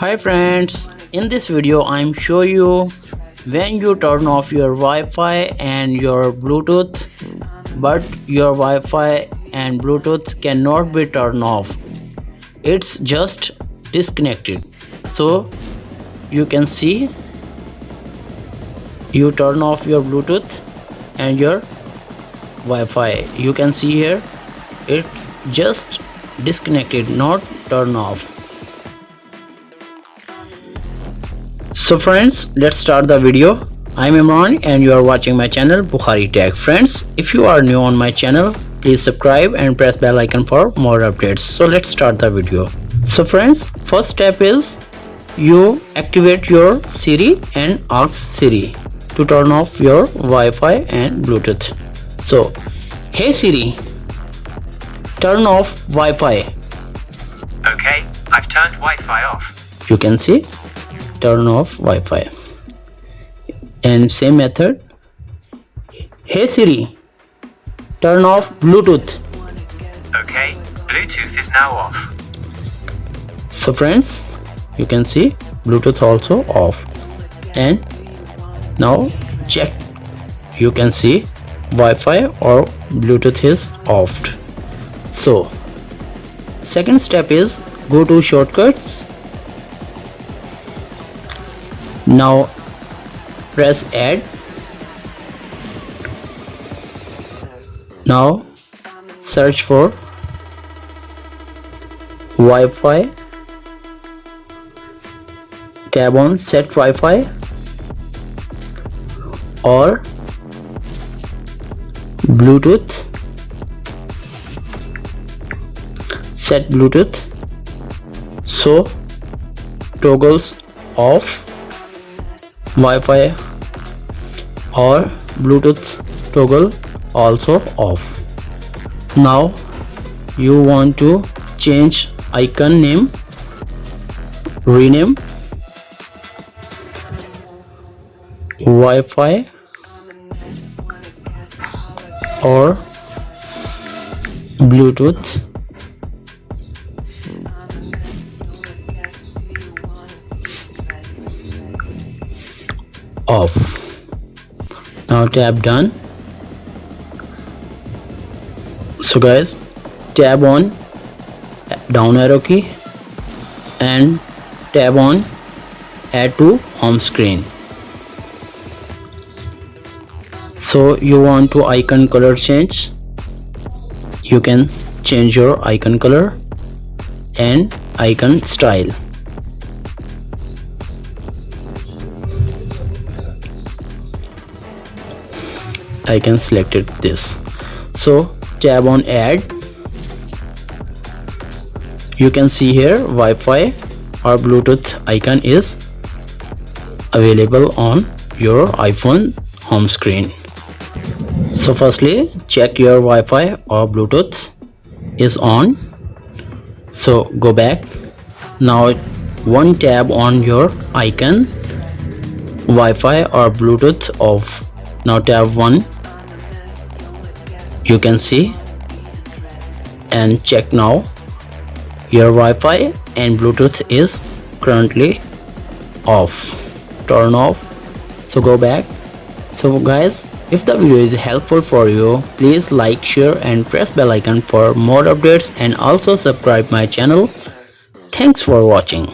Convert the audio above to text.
Hi friends, in this video I'm show you when you turn off your Wi-Fi and your Bluetooth, but your Wi-Fi and Bluetooth cannot be turned off. It's just disconnected. So you can see you turn off your Bluetooth and your Wi-Fi. You can see here it just disconnected, not turn off. So friends, let's start the video. I'm Imran and you are watching my channel Bukhari Tech. Friends, if you are new on my channel, please subscribe and press bell icon for more updates. So let's start the video. So friends, first step is you activate your Siri and ask Siri to turn off your Wi-Fi and Bluetooth. So, hey Siri, turn off Wi-Fi. Okay, I've turned Wi-Fi off. You can see turn off Wi-Fi. And same method, hey Siri, turn off Bluetooth. Okay, Bluetooth is now off. So friends, you can see Bluetooth also off. And now check, you can see Wi-Fi or Bluetooth is offed. So second step is go to shortcuts. Now press add. Now search for Wi-Fi, tab on set Wi-Fi or Bluetooth, set Bluetooth. So toggles off, Wi-Fi or Bluetooth toggle also off. Now you want to change icon name, rename Wi-Fi or Bluetooth off. Now tap done. So guys, tap on down arrow key and tap on add to home screen. So you want to icon color change, you can change your icon color and icon style. I can select it this. So tab on add. You can see here Wi-Fi or Bluetooth icon is available on your iPhone home screen. So firstly check your Wi-Fi or Bluetooth is on. So go back. Now one tab on your icon, Wi-Fi or Bluetooth off. Now tab 1, you can see, and check now your Wi-Fi and Bluetooth is currently off, turn off. So go back. So guys, if the video is helpful for you, please like, share and press bell icon for more updates and also subscribe my channel. Thanks for watching.